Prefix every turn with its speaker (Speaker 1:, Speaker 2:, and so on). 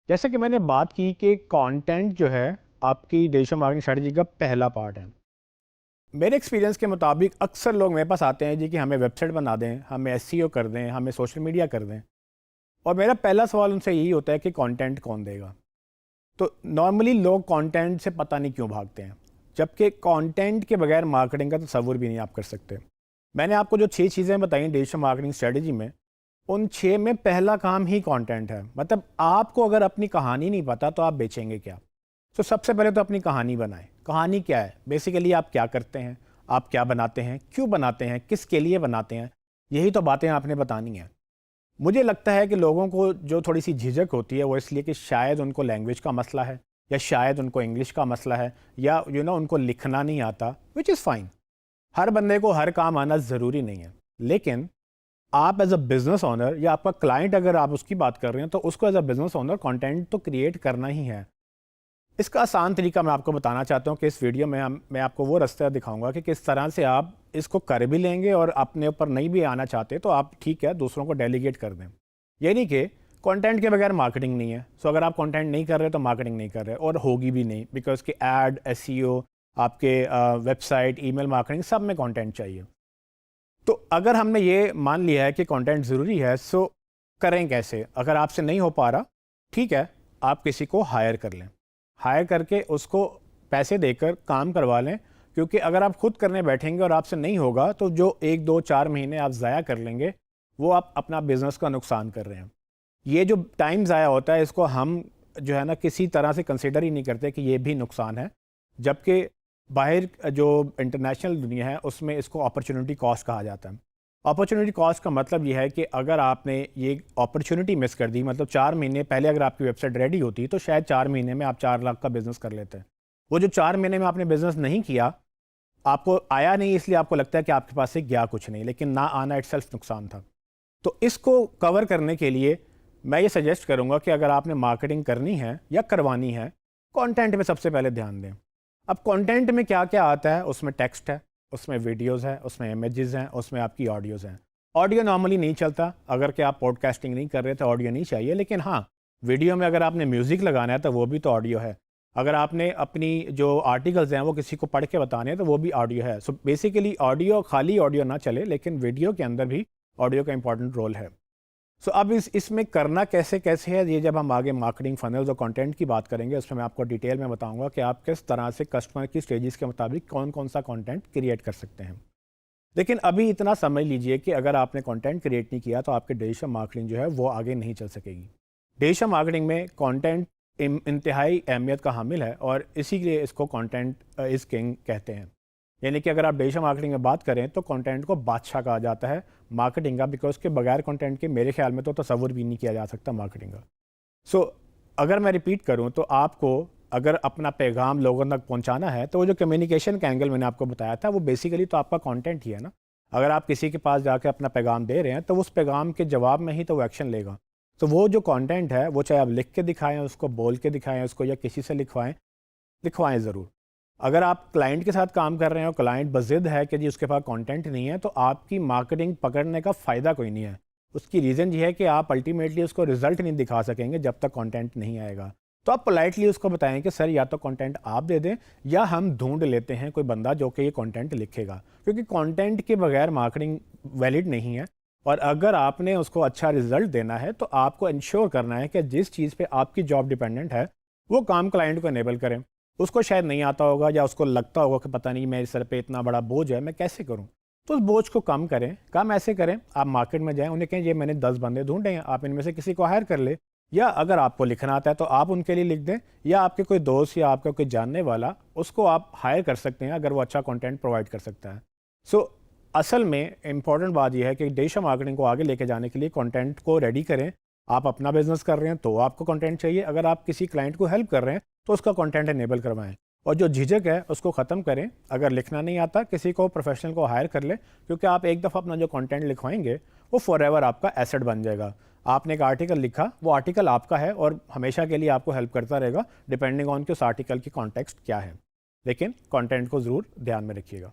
Speaker 1: जैसे कि मैंने बात की कि कंटेंट जो है आपकी डिजिटल मार्केटिंग स्ट्रेटजी का पहला पार्ट है। मेरे एक्सपीरियंस के मुताबिक अक्सर लोग मेरे पास आते हैं जी कि हमें वेबसाइट बना दें, हमें एसईओ कर दें, हमें सोशल मीडिया कर दें। और मेरा पहला सवाल उनसे यही होता है कि कंटेंट कौन देगा। तो नॉर्मली लोग कंटेंट से पता नहीं क्यों भागते हैं, जबकि कंटेंट के बगैर मार्केटिंग का तसव्वुर भी नहीं आप कर सकते। मैंने आपको जो 6 चीज़ें बताई डिजिटल मार्केटिंग स्ट्रेटजी में, उन 6 में पहला काम ही कंटेंट है। मतलब आपको अगर अपनी कहानी नहीं पता तो आप बेचेंगे क्या। तो सबसे पहले तो अपनी कहानी बनाएं। कहानी क्या है? बेसिकली आप क्या करते हैं, आप क्या बनाते हैं, क्यों बनाते हैं, किसके लिए बनाते हैं, यही तो बातें आपने बतानी हैं। मुझे लगता है कि लोगों को जो थोड़ी सी झिझक होती है वो इसलिए कि शायद उनको लैंग्वेज का मसला है, या शायद उनको इंग्लिश का मसला है, या उनको लिखना नहीं आता, विच इज़ फाइन। हर बंदे को हर काम आना ज़रूरी नहीं है। लेकिन आप एज अ बिज़नेस ओनर या आपका क्लाइंट अगर आप उसकी बात कर रहे हैं तो उसको as a business owner content तो क्रिएट करना ही है। इसका आसान तरीका मैं आपको बताना चाहता हूँ कि इस वीडियो में मैं आपको वो रास्ता दिखाऊंगा कि किस तरह से आप इसको कर भी लेंगे, और अपने ऊपर नहीं भी आना चाहते तो आप ठीक है दूसरों को डेलीगेट कर दें। ये नहीं कि कंटेंट के बगैर मार्केटिंग नहीं है। सो अगर आप कंटेंट नहीं कर रहे तो मार्केटिंग नहीं कर रहे, और होगी भी नहीं, बिकॉज कि एड, एसईओ, आपके वेबसाइट, ईमेल मार्केटिंग, सब में कंटेंट चाहिए। तो अगर हमने ये मान लिया है कि कंटेंट ज़रूरी है, सो करें कैसे? अगर आपसे नहीं हो पा रहा, ठीक है, आप किसी को हायर कर लें। हायर करके उसको पैसे देकर काम करवा लें, क्योंकि अगर आप खुद करने बैठेंगे और आपसे नहीं होगा तो जो 1, 2, 4 महीने आप ज़ाया कर लेंगे, वो आप अपना बिज़नेस का नुकसान कर रहे हैं। ये जो टाइम ज़ाया होता है इसको हम जो है ना किसी तरह से कंसिडर ही नहीं करते कि ये भी नुकसान है, जबकि बाहर जो इंटरनेशनल दुनिया है उसमें इसको अपॉर्चुनिटी कॉस्ट कहा जाता है। अपॉर्चुनिटी कॉस्ट का मतलब ये है कि अगर आपने ये अपॉर्चुनिटी मिस कर दी, मतलब 4 महीने पहले अगर आपकी वेबसाइट रेडी होती तो शायद 4 महीने में आप 4 लाख का बिजनेस कर लेते हैं। वो जो 4 महीने में आपने बिजनेस नहीं किया, आपको आया नहीं, इसलिए आपको लगता है कि आपके पास से गया कुछ नहीं, लेकिन ना आना इटसेल्फ नुकसान था। तो इसको कवर करने के लिए मैं ये सजेस्ट करूँगा कि अगर आपने मार्केटिंग करनी है या करवानी है, कंटेंट पे सबसे पहले ध्यान दें। अब कंटेंट में क्या क्या आता है? उसमें टेक्स्ट है, उसमें वीडियोस हैं, उसमें इमेजेस हैं, उसमें आपकी ऑडियोज़ हैं। ऑडियो नॉर्मली नहीं चलता, अगर कि आप पॉडकास्टिंग नहीं कर रहे तो ऑडियो नहीं चाहिए, लेकिन हाँ, वीडियो में अगर आपने म्यूज़िक लगाना है तो वो भी तो ऑडियो है। अगर आपने अपनी जो आर्टिकल्स हैं वो किसी को पढ़ के बताने हैं तो वो भी ऑडियो है। सो बेसिकली ऑडियो, खाली ऑडियो ना चले, लेकिन वीडियो के अंदर भी ऑडियो का इंपॉर्टेंट रोल है। सो अब इसमें करना कैसे कैसे है, ये जब हम आगे मार्केटिंग फनल्स और कंटेंट की बात करेंगे उसमें मैं आपको डिटेल में बताऊंगा कि आप किस तरह से कस्टमर की स्टेजेस के मुताबिक कौन कौन सा कंटेंट क्रिएट कर सकते हैं। लेकिन अभी इतना समझ लीजिए कि अगर आपने कंटेंट क्रिएट नहीं किया तो आपकी डिजिटल मार्केटिंग जो है वो आगे नहीं चल सकेगी। डिजिटल मार्केटिंग में कंटेंट इंतहाई अहमियत का हामिल है, और इसी लिए इसको कंटेंट इज़ किंग कहते हैं। यानी कि अगर आप डिजिटल मार्केटिंग में बात करें तो कंटेंट को बादशाह कहा जाता है मार्केटिंग का, बिकॉज के बगैर कंटेंट के मेरे ख्याल में तो तसव्वुर भी नहीं किया जा सकता मार्केटिंग का। सो अगर मैं रिपीट करूं तो आपको अगर अपना पैगाम लोगों तक पहुंचाना है तो वो जो कम्युनिकेशन का एंगल मैंने आपको बताया था वो बेसिकली तो आपका कंटेंट ही है ना। अगर आप किसी के पास जाकर अपना पैगाम दे रहे हैं तो उस पैगाम के जवाब में ही तो वो एक्शन लेगा। तो वो जो कंटेंट है वो चाहे आप लिख के दिखाएं उसको, बोल के दिखाएं उसको, या किसी से लिखवाएं ज़रूर। अगर आप क्लाइंट के साथ काम कर रहे हैं और क्लाइंट बज़िद है कि जी उसके पास कंटेंट नहीं है, तो आपकी मार्केटिंग पकड़ने का फ़ायदा कोई नहीं है। उसकी रीज़न ये है कि आप अल्टीमेटली उसको रिजल्ट नहीं दिखा सकेंगे जब तक कंटेंट नहीं आएगा। तो आप पोलाइटली उसको बताएं कि सर या तो कंटेंट आप दे दें या हम ढूंढ लेते हैं कोई बंदा जो कि ये कंटेंट लिखेगा, क्योंकि कंटेंट के बगैर मार्केटिंग वैलिड नहीं है। और अगर आपने उसको अच्छा रिजल्ट देना है तो आपको इंश्योर करना है कि जिस चीज़ पे आपकी जॉब डिपेंडेंट है वो काम क्लाइंट को इनेबल करें। उसको शायद नहीं आता होगा या उसको लगता होगा कि पता नहीं मेरे सर पे इतना बड़ा बोझ है, मैं कैसे करूं। तो उस बोझ को कम करें। काम ऐसे करें, आप मार्केट में जाएं, उन्हें कहें ये मैंने 10 बंदे ढूंढे हैं, आप इनमें से किसी को हायर कर ले। या अगर आपको लिखना आता है तो आप उनके लिए लिख दें, या आपके कोई दोस्त या आपका कोई जानने वाला उसको आप हायर कर सकते हैं अगर वो अच्छा कंटेंट प्रोवाइड कर सकता है। सो असल में इंपॉर्टेंट बात यह है कि डिजिटल मार्केटिंग को आगे लेके जाने के लिए कंटेंट को रेडी करें। आप अपना बिजनेस कर रहे हैं तो आपको कंटेंट चाहिए, अगर आप किसी क्लाइंट को हेल्प कर रहे हैं तो उसका कंटेंट इनेबल करवाएं। और जो झिझक है उसको ख़त्म करें। अगर लिखना नहीं आता किसी को प्रोफेशनल को हायर कर ले, क्योंकि आप एक दफ़ा अपना जो कंटेंट लिखवाएंगे वो फॉरएवर आपका एसेट बन जाएगा। आपने एक आर्टिकल लिखा, वो आर्टिकल आपका है और हमेशा के लिए आपको हेल्प करता रहेगा, डिपेंडिंग ऑन कि उस आर्टिकल की कॉन्टेक्स्ट क्या है। लेकिन कंटेंट को ज़रूर ध्यान में रखिएगा।